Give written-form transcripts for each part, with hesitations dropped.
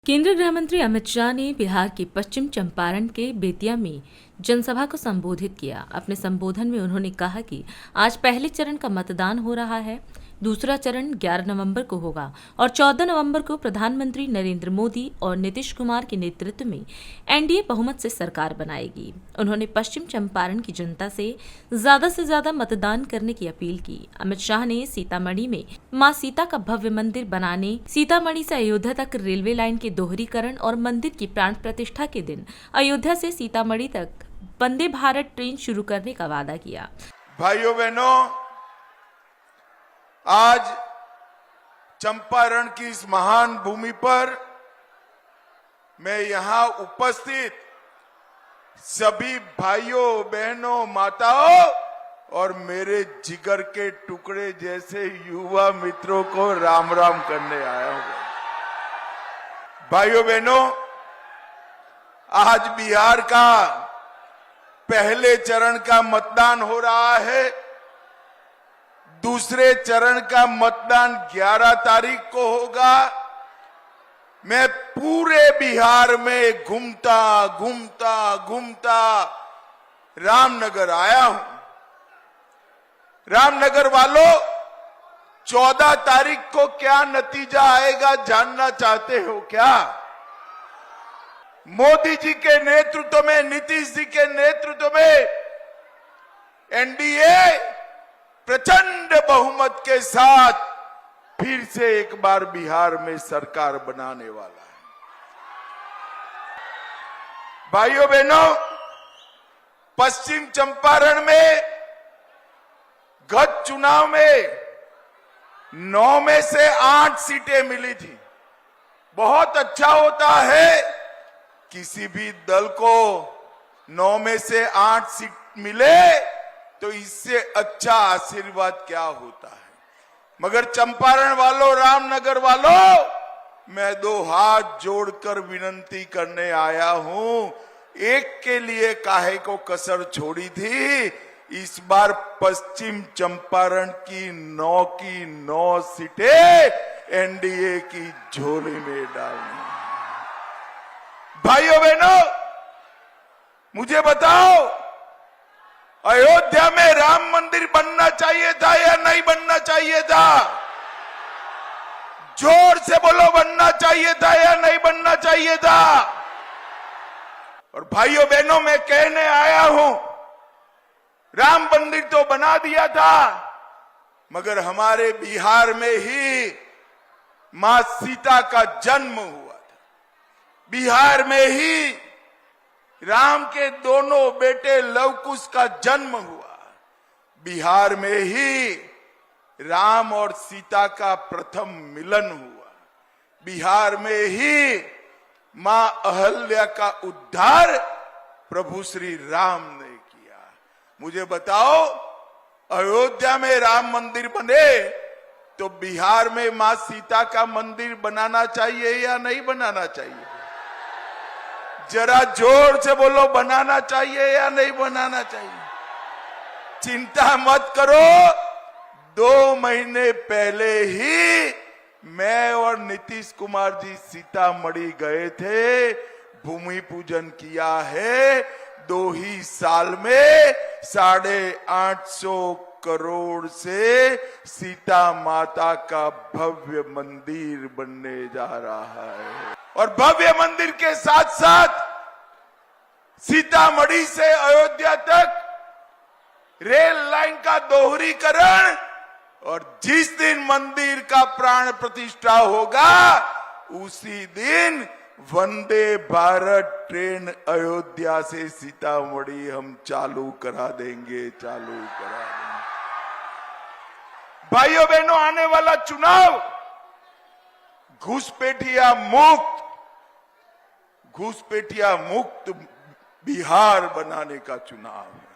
केंद्रीय गृह मंत्री अमित शाह ने बिहार के पश्चिम चंपारण के बेतिया में जनसभा को संबोधित किया। अपने संबोधन में उन्होंने कहा कि आज पहले चरण का मतदान हो रहा है, दूसरा चरण 11 नवंबर को होगा और 14 नवंबर को प्रधानमंत्री नरेंद्र मोदी और नीतीश कुमार के नेतृत्व में एनडीए बहुमत से सरकार बनाएगी। उन्होंने पश्चिम चंपारण की जनता से ज्यादा मतदान करने की अपील की। अमित शाह ने सीतामढ़ी में मां सीता का भव्य मंदिर बनाने, सीतामढ़ी से अयोध्या तक रेलवे लाइन के दोहरीकरण और मंदिर की प्राण प्रतिष्ठा के दिन अयोध्या से सीतामढ़ी तक वंदे भारत ट्रेन शुरू करने का वादा किया। भाइयों बहनों, आज चंपारण की इस महान भूमि पर मैं यहां उपस्थित सभी भाइयों बहनों माताओं और मेरे जिगर के टुकड़े जैसे युवा मित्रों को राम राम करने आया हूं। भाइयों बहनों, आज बिहार का पहले चरण का मतदान हो रहा है। दूसरे चरण का मतदान 11 तारीख को होगा। मैं पूरे बिहार में घूमता रामनगर आया हूं। रामनगर वालों, 14 तारीख को क्या नतीजा आएगा जानना चाहते हो क्या? मोदी जी के नेतृत्व में, नीतीश जी के नेतृत्व में एनडीए प्रचंड बहुमत के साथ फिर से एक बार बिहार में सरकार बनाने वाला है। भाइयों बहनों, पश्चिम चंपारण में गत चुनाव में 9 में से 8 सीटें मिली थी। बहुत अच्छा होता है किसी भी दल को 9 में से 8 सीट मिले तो इससे अच्छा आशीर्वाद क्या होता है। मगर चंपारण वालों, रामनगर वालों, मैं 2 हाथ जोड़कर विनती करने आया हूं। एक के लिए काहे को कसर छोड़ी थी, इस बार पश्चिम चंपारण की 9 सीटें एनडीए की झोली में डालनी। भाइयों बहनों, मुझे बताओ, अयोध्या में राम मंदिर बनना चाहिए था या नहीं बनना चाहिए था? जोर से बोलो, बनना चाहिए था या नहीं बनना चाहिए था? और भाइयों बहनों, मैं कहने आया हूं, राम मंदिर तो बना दिया था, मगर हमारे बिहार में ही मां सीता का जन्म हुआ था। बिहार में ही राम के दोनों बेटे लव कुश का जन्म हुआ। बिहार में ही राम और सीता का प्रथम मिलन हुआ। बिहार में ही मां अहल्या का उद्धार प्रभु श्री राम ने किया। मुझे बताओ, अयोध्या में राम मंदिर बने तो बिहार में मां सीता का मंदिर बनाना चाहिए या नहीं बनाना चाहिए? जरा जोर से बोलो, बनाना चाहिए या नहीं बनाना चाहिए? चिंता मत करो, 2 महीने पहले ही मैं और नीतीश कुमार जी सीतामढ़ी गए थे, भूमि पूजन किया है। 2 ही साल में 850 करोड़ से सीता माता का भव्य मंदिर बनने जा रहा है। और भव्य मंदिर के साथ साथ सीतामढ़ी से अयोध्या तक रेल लाइन का दोहरीकरण, और जिस दिन मंदिर का प्राण प्रतिष्ठा होगा उसी दिन वंदे भारत ट्रेन अयोध्या से सीतामढ़ी हम चालू करा देंगे। भाइयों बहनों, आने वाला चुनाव घुसपैठिया मुक्त बिहार बनाने का चुनाव है।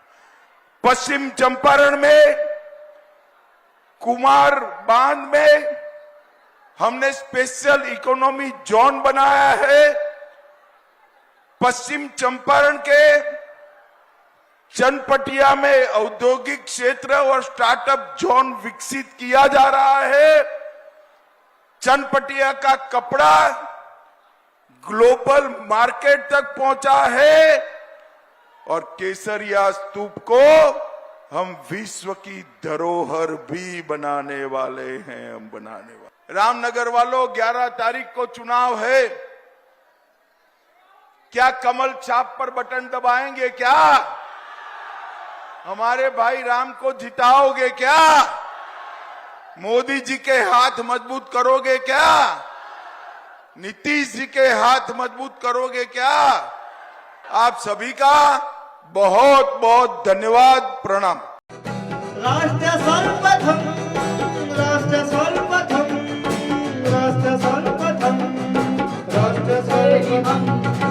पश्चिम चंपारण में कुमार बांध में हमने स्पेशल इकोनॉमी जोन बनाया है। पश्चिम चंपारण के चनपटिया में औद्योगिक क्षेत्र और स्टार्टअप जोन विकसित किया जा रहा है। चनपटिया का कपड़ा ग्लोबल मार्केट तक पहुंचा है और केसरिया स्तूप को हम विश्व की धरोहर भी बनाने वाले हैं। हम बनाने वाले। रामनगर वालों, 11 तारीख को चुनाव है। क्या कमल छाप पर बटन दबाएंगे? क्या हमारे भाई राम को जिताओगे? क्या मोदी जी के हाथ मजबूत करोगे? क्या नीतीश जी के हाथ मजबूत करोगे? क्या? आप सभी का बहुत बहुत धन्यवाद, प्रणाम। राष्ट्र सर्वप्रथम, राष्ट्र सर्वप्रथम, राष्ट्र सर्वप्रथम, राष्ट्र सर्वप्रथम।